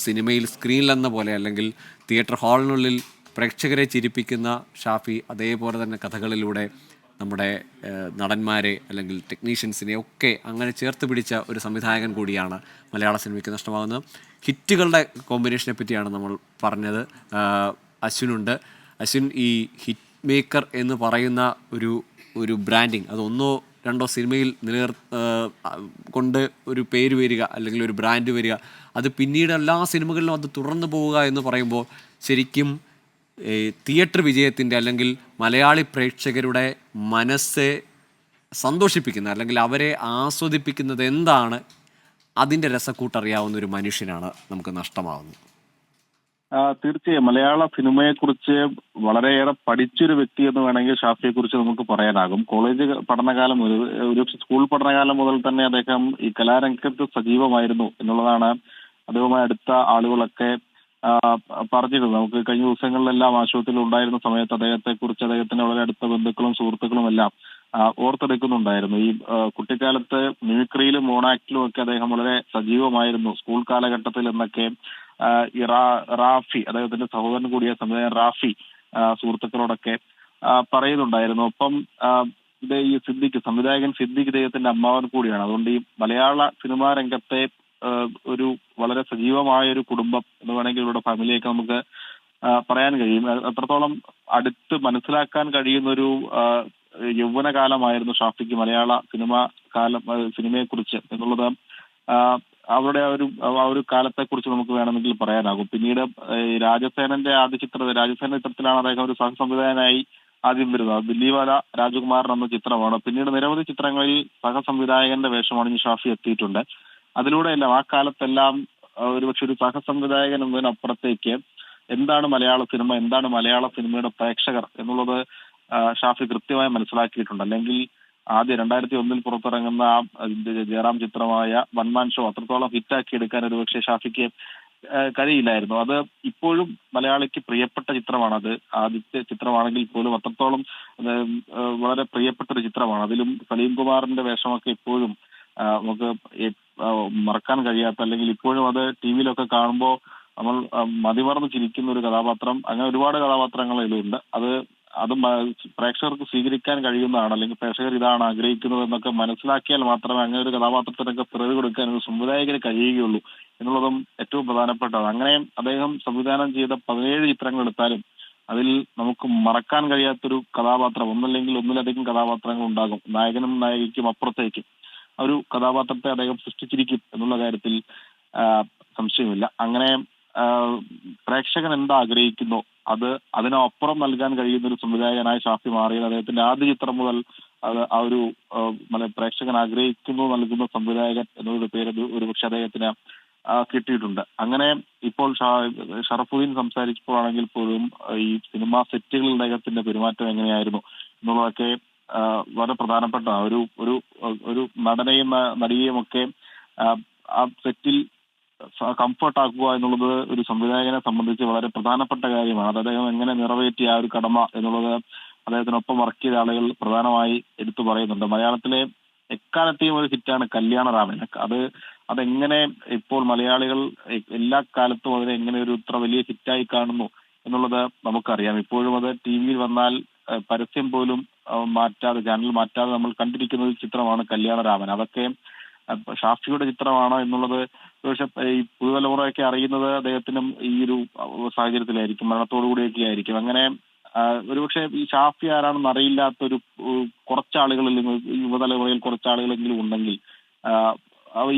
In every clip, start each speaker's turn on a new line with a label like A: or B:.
A: സിനിമയിൽ സ്ക്രീനിലെന്ന പോലെ അല്ലെങ്കിൽ തിയേറ്റർ ഹാളിനുള്ളിൽ പ്രേക്ഷകരെ ചിരിപ്പിക്കുന്ന ഷാഫി അതേപോലെ തന്നെ കഥകളിലൂടെ നമ്മുടെ നടന്മാരെ അല്ലെങ്കിൽ ടെക്നീഷ്യൻസിനെ ഒക്കെ അങ്ങനെ ചേർത്ത് പിടിച്ച ഒരു സംവിധായകൻ കൂടിയാണ് മലയാള സിനിമയ്ക്ക് നഷ്ടമാകുന്നത്. ഹിറ്റുകളുടെ കോമ്പിനേഷനെ പറ്റിയാണ് നമ്മൾ പറഞ്ഞത്. അശ്വിനുണ്ട്. അശ്വിൻ ഈ ഹിറ്റ് മേക്കർ എന്ന് പറയുന്ന ഒരു ബ്രാൻഡിങ് അത് ഒന്നോ രണ്ടോ സിനിമയിൽ കൊണ്ട് ഒരു പേര് വരിക അല്ലെങ്കിൽ ഒരു ബ്രാൻഡ് വരിക, അത് പിന്നീട് എല്ലാ സിനിമകളിലും അത് തുടർന്നു പോവുക എന്ന് പറയുമ്പോൾ ശരിക്കും തിയേറ്റർ വിജയത്തിൻ്റെ അല്ലെങ്കിൽ മലയാളി പ്രേക്ഷകരുടെ മനസ്സെ സന്തോഷിപ്പിക്കുന്ന അല്ലെങ്കിൽ അവരെ ആസ്വദിപ്പിക്കുന്നത് എന്താണ്, അതിൻ്റെ രസക്കൂട്ടറിയാവുന്ന ഒരു മനുഷ്യനാണ് നമുക്ക് നഷ്ടമാവുന്നത്.
B: തീർച്ചയായും മലയാള സിനിമയെക്കുറിച്ച് വളരെയേറെ പഠിച്ചൊരു വ്യക്തി എന്ന് വേണമെങ്കിൽ ഷാഫിയെ കുറിച്ച് നമുക്ക് പറയാനാകും. കോളേജ് പഠനകാലം ഒരു സ്കൂൾ പഠനകാലം മുതൽ തന്നെ അദ്ദേഹം ഈ കലാരംഗത്ത് സജീവമായിരുന്നു എന്നുള്ളതാണ് അദ്ദേഹവുമായി അടുത്ത ആളുകളൊക്കെ പറഞ്ഞിരുന്നത്. നമുക്ക് കഴിഞ്ഞ ദിവസങ്ങളിലെല്ലാം ആശുപത്രിയിൽ ഉണ്ടായിരുന്ന സമയത്ത് അദ്ദേഹത്തെക്കുറിച്ച് അദ്ദേഹത്തിന്റെ വളരെ അടുത്ത ബന്ധുക്കളും സുഹൃത്തുക്കളും എല്ലാം ഓർത്തെടുക്കുന്നുണ്ടായിരുന്നു. ഈ കുട്ടിക്കാലത്ത് മിമിക്രിയിലും മോണാക്ടിലും ഒക്കെ അദ്ദേഹം വളരെ സജീവമായിരുന്നു സ്കൂൾ കാലഘട്ടത്തിൽ എന്നൊക്കെ ഈ റാഫി, അദ്ദേഹത്തിന്റെ സഹോദരൻ കൂടിയ സംവിധായകൻ റാഫി സുഹൃത്തുക്കളോടൊക്കെ പറയുന്നുണ്ടായിരുന്നു. ഒപ്പം ഈ സംവിധായകൻ സിദ്ദിഖ് ഇദ്ദേഹത്തിന്റെ അമ്മാവൻ കൂടിയാണ്. അതുകൊണ്ട് ഈ മലയാള സിനിമാ രംഗത്തെ ഒരു വളരെ സജീവമായ ഒരു കുടുംബം എന്ന് വേണമെങ്കിൽ ഇവരുടെ ഫാമിലിയൊക്കെ നമുക്ക് പറയാൻ കഴിയും. അത്രത്തോളം അടുത്ത് മനസ്സിലാക്കാൻ കഴിയുന്ന ഒരു യൗവനകാലമായിരുന്നു ഷാഫിക്ക് മലയാള സിനിമയെക്കുറിച്ച് എന്നുള്ളത് അവരുടെ ആ ഒരു കാലത്തെക്കുറിച്ച് നമുക്ക് വേണമെങ്കിൽ പറയാനാകും. പിന്നീട് രാജസേനന്റെ രാജസേന ചിത്രത്തിലാണ് അദ്ദേഹം ഒരു സഹസംവിധായകനായി ആദ്യം വരുന്നത്. ദില്ലിവാല രാജകുമാരൻ എന്ന ചിത്രമാണ്. പിന്നീട് നിരവധി ചിത്രങ്ങളിൽ സഹസംവിധായകന്റെ വേഷമാണ് ഷാഫി എത്തിയിട്ടുണ്ട്. അതിലൂടെയെല്ലാം ആ കാലത്തെല്ലാം ഒരുപക്ഷെ ഒരു സഹസംവിധായകൻ എന്നതിനപ്പുറത്തേക്ക് എന്താണ് മലയാള സിനിമ, എന്താണ് മലയാള സിനിമയുടെ പ്രേക്ഷകർ എന്നുള്ളത് ഷാഫി കൃത്യമായി മനസ്സിലാക്കിയിട്ടുണ്ട്. അല്ലെങ്കിൽ ആദ്യം 2001 പുറത്തിറങ്ങുന്ന ജയറാം ചിത്രമായ വൺമാൻ ഷോ അത്രത്തോളം ഹിറ്റാക്കി എടുക്കാൻ ഒരുപക്ഷെ ഷാഫിക്ക് കഴിയില്ലായിരുന്നു. അത് ഇപ്പോഴും മലയാളിക്ക് പ്രിയപ്പെട്ട ചിത്രമാണ്. അത് ആദ്യത്തെ ചിത്രമാണെങ്കിൽ പോലും അത്രത്തോളം വളരെ പ്രിയപ്പെട്ട ഒരു ചിത്രമാണ്. അതിലും സലീം കുമാറിന്റെ വേഷമൊക്കെ ഇപ്പോഴും നമുക്ക് മറക്കാൻ കഴിയാത്ത, അല്ലെങ്കിൽ ഇപ്പോഴും അത് ടി വിയിലൊക്കെ കാണുമ്പോൾ നമ്മൾ മതിമറന്ന് ചിരിക്കുന്ന ഒരു കഥാപാത്രം. അങ്ങനെ ഒരുപാട് കഥാപാത്രങ്ങൾ ഇതിലുണ്ട്. അത് പ്രേക്ഷകർക്ക് സ്വീകരിക്കാൻ കഴിയുന്നതാണ്, അല്ലെങ്കിൽ പ്രേക്ഷകർ ഇതാണ് ആഗ്രഹിക്കുന്നത് എന്നൊക്കെ മനസ്സിലാക്കിയാൽ മാത്രമേ അങ്ങനെ ഒരു കഥാപാത്രത്തിനൊക്കെ പിറവി കൊടുക്കാൻ ഒരു സംവിധായകന് കഴിയുകയുള്ളൂ എന്നുള്ളതും ഏറ്റവും പ്രധാനപ്പെട്ടതാണ്. അങ്ങനെ അദ്ദേഹം സംവിധാനം ചെയ്ത 17 ചിത്രങ്ങൾ എടുത്താലും അതിൽ നമുക്ക് മറക്കാൻ കഴിയാത്തൊരു കഥാപാത്രം, ഒന്നിലധികം കഥാപാത്രങ്ങൾ ഉണ്ടാകും. നായകനും നായികയ്ക്കും അപ്പുറത്തേക്കും ഒരു കഥാപാത്രത്തെ അദ്ദേഹം സൃഷ്ടിച്ചിരിക്കും എന്നുള്ള കാര്യത്തിൽ സംശയമില്ല. അങ്ങനെ പ്രേക്ഷകൻ എന്താഗ്രഹിക്കുന്നു അതിനപ്പുറം നൽകാൻ കഴിയുന്ന ഒരു സംവിധായകനായി ഷാഫി മാറിയത് അദ്ദേഹത്തിന്റെ ആദ്യ ചിത്രം മുതൽ ആ ഒരു പ്രേക്ഷകൻ ആഗ്രഹിക്കുന്നു നൽകുന്ന സംവിധായകൻ എന്നൊരു പേര് ഒരുപക്ഷെ അദ്ദേഹത്തിന് കിട്ടിയിട്ടുണ്ട്. അങ്ങനെ ഇപ്പോൾ ഷറഫുദ്ദീൻ സംസാരിച്ചപ്പോഴാണെങ്കിൽ പോലും ഈ സിനിമാ സെറ്റുകളിൽ അദ്ദേഹത്തിന്റെ പെരുമാറ്റം എങ്ങനെയായിരുന്നു എന്നുള്ളതൊക്കെ വളരെ പ്രധാനപ്പെട്ട ഒരു നടനെയും നടിയെയും ഒക്കെ ആ സെറ്റിൽ കംഫർട്ട് ആക്കുക എന്നുള്ളത് ഒരു സംവിധായകനെ സംബന്ധിച്ച് വളരെ പ്രധാനപ്പെട്ട കാര്യമാണ്. അത് അദ്ദേഹം എങ്ങനെ നിറവേറ്റി ആ ഒരു കടമ എന്നുള്ളത് അദ്ദേഹത്തിനൊപ്പം വർക്ക് ചെയ്ത ആളുകൾ പ്രധാനമായി എടുത്തു പറയുന്നുണ്ട്. മലയാളത്തിലെ എക്കാലത്തെയും ഒരു ഹിറ്റാണ് കല്യാണരാമൻ. അതെങ്ങനെ ഇപ്പോൾ മലയാളികൾ എല്ലാ കാലത്തും അതിനെ എങ്ങനെ ഒരു ഇത്ര വലിയ ഹിറ്റായി കാണുന്നു എന്നുള്ളത് നമുക്കറിയാം. ഇപ്പോഴും അത് ടി വിയിൽ വന്നാൽ പരസ്യം പോലും ചാനൽ മാറ്റാതെ നമ്മൾ കണ്ടിരിക്കുന്ന ഒരു ചിത്രമാണ് കല്യാണരാമൻ. അതൊക്കെ ഷാഫിയുടെ ചിത്രമാണോ എന്നുള്ളത് പക്ഷെ ഈ പുതുതലമുറയൊക്കെ അറിയുന്നത് അദ്ദേഹത്തിനും ഈ ഒരു സാഹചര്യത്തിലായിരിക്കും, മരണത്തോടു കൂടിയൊക്കെ ആയിരിക്കും. അങ്ങനെ ഒരുപക്ഷെ ഈ ഷാഫി ആരാണെന്ന് അറിയില്ലാത്തൊരു കുറച്ചാളുകളിൽ, യുവതലമുറയിൽ കുറച്ചാളുകളെങ്കിലും ഉണ്ടെങ്കിൽ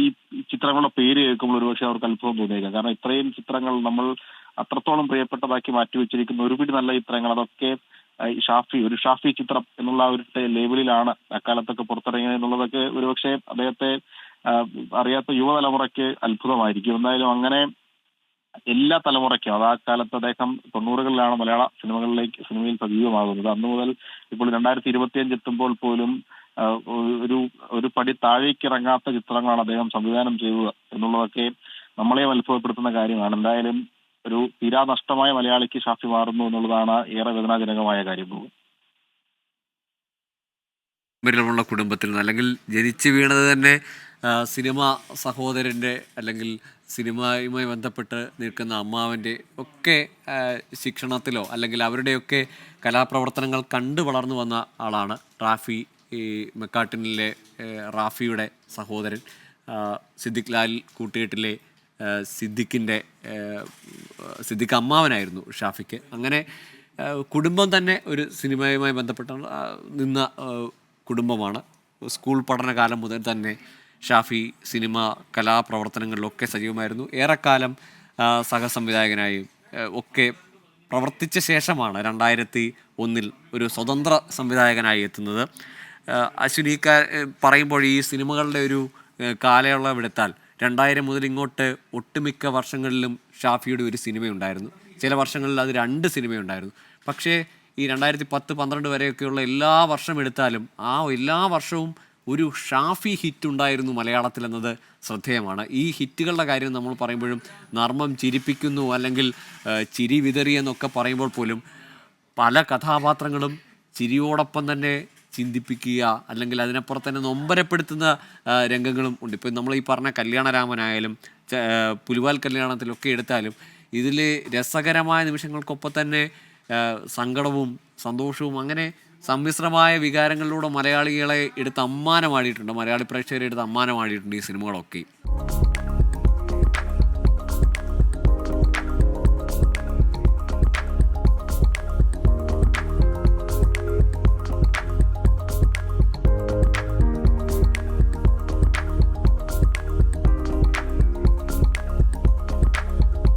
B: ഈ ചിത്രങ്ങളുടെ പേര് കേൾക്കുമ്പോൾ ഒരുപക്ഷെ അവർക്ക് അത്ഭുതം തോന്നിയേക്കാം. കാരണം ഇത്രയും ചിത്രങ്ങൾ നമ്മൾ അത്രത്തോളം പ്രിയപ്പെട്ടതാക്കി മാറ്റിവെച്ചിരിക്കുന്ന ഒരുപിടി നല്ല ചിത്രങ്ങൾ, അതൊക്കെ ഒരു ഷാഫി ചിത്രം എന്നുള്ള ഒരു ലേബലിലാണ് അക്കാലത്തൊക്കെ പുറത്തിറങ്ങിയത് എന്നുള്ളതൊക്കെ ഒരുപക്ഷെ അദ്ദേഹത്തെ അറിയാത്ത യുവതലമുറയ്ക്ക് അത്ഭുതമായിരിക്കും. എന്തായാലും അങ്ങനെ എല്ലാ തലമുറയ്ക്കും, അത് ആ കാലത്ത് അദ്ദേഹം 90കളിലാണ് മലയാള സിനിമയിൽ സജീവമാകുന്നത്. അന്നു മുതൽ ഇപ്പോൾ 2025 എത്തുമ്പോൾ പോലും ഒരു പടി താഴേക്ക് ഇറങ്ങാത്ത ചിത്രങ്ങളാണ് അദ്ദേഹം സംവിധാനം ചെയ്തത് എന്നുള്ളതൊക്കെ നമ്മളെയും അത്ഭുതപ്പെടുത്തുന്ന കാര്യമാണ്. എന്തായാലും ഒരു തീരാ നഷ്ടമായ മലയാളിക്ക് ഷാഫി മാറുന്നു എന്നുള്ളതാണ് ഏറെ വേദനാജനകമായ കാര്യം.
A: കുടുംബത്തിൽ നിന്ന് അല്ലെങ്കിൽ ജനിച്ചു വീണത് തന്നെ സിനിമ സഹോദരൻ്റെ അല്ലെങ്കിൽ സിനിമയുമായി ബന്ധപ്പെട്ട് നിൽക്കുന്ന അമ്മാവൻ്റെ ഒക്കെ ശിക്ഷണത്തിലോ അല്ലെങ്കിൽ അവരുടെയൊക്കെ കലാപ്രവർത്തനങ്ങൾ കണ്ടു വളർന്നു വന്ന ആളാണ് റാഫി. ഈ മെക്കാട്ടിനിലെ റാഫിയുടെ സഹോദരൻ, സിദ്ദിഖ് ലാൽ കൂട്ടുകെട്ടിലെ സിദ്ദിഖ് അമ്മാവനായിരുന്നു ഷാഫിക്ക്. അങ്ങനെ കുടുംബം തന്നെ ഒരു സിനിമയുമായി ബന്ധപ്പെട്ട നിന്ന കുടുംബമാണ്. സ്കൂൾ പഠനകാലം മുതൽ തന്നെ ഷാഫി സിനിമ കലാപ്രവർത്തനങ്ങളിലൊക്കെ സജീവമായിരുന്നു. ഏറെക്കാലം സഹസംവിധായകനായും ഒക്കെ പ്രവർത്തിച്ച ശേഷമാണ് 2001 ഒരു സ്വതന്ത്ര സംവിധായകനായി എത്തുന്നത്. അശ്വിനി പറയുമ്പോൾ ഈ സിനിമകളുടെ ഒരു കാലയളവെടുത്താൽ 2000 മുതൽ ഇങ്ങോട്ട് ഒട്ടുമിക്ക വർഷങ്ങളിലും ഷാഫിയുടെ ഒരു സിനിമയുണ്ടായിരുന്നു. ചില വർഷങ്ങളിൽ അത് 2 സിനിമയുണ്ടായിരുന്നു. പക്ഷേ ഈ 2010-12 വരെയൊക്കെയുള്ള എല്ലാ വർഷം എടുത്താലും ആ എല്ലാ വർഷവും ഒരു ഷാഫി ഹിറ്റ് ഉണ്ടായിരുന്നു മലയാളത്തിലെന്നത് ശ്രദ്ധേയമാണ്. ഈ ഹിറ്റുകളുടെ കാര്യം നമ്മൾ പറയുമ്പോഴും നർമ്മം ചിരിപ്പിക്കുന്നു അല്ലെങ്കിൽ ചിരി വിതറി എന്നൊക്കെ പറയുമ്പോൾ പോലും പല കഥാപാത്രങ്ങളും ചിരിയോടൊപ്പം തന്നെ ചിന്തിപ്പിക്കുക അല്ലെങ്കിൽ അതിനപ്പുറത്ത് തന്നെ നൊമ്പരപ്പെടുത്തുന്ന രംഗങ്ങളും ഉണ്ട്. ഇപ്പോൾ നമ്മൾ ഈ പറഞ്ഞ കല്യാണരാമനായാലും പുലിവാൽ കല്യാണത്തിലൊക്കെ എടുത്താലും ഇതിൽ രസകരമായ നിമിഷങ്ങൾക്കൊപ്പം തന്നെ സങ്കടവും സന്തോഷവും അങ്ങനെ സമ്മിശ്രമായ വികാരങ്ങളിലൂടെ മലയാളികളെ എടുത്ത് അമ്മാനമാടിയിട്ടുണ്ട്, മലയാളി പ്രേക്ഷകരെ എടുത്ത് അമ്മാനമാടിയിട്ടുണ്ട് ഈ സിനിമകളൊക്കെ.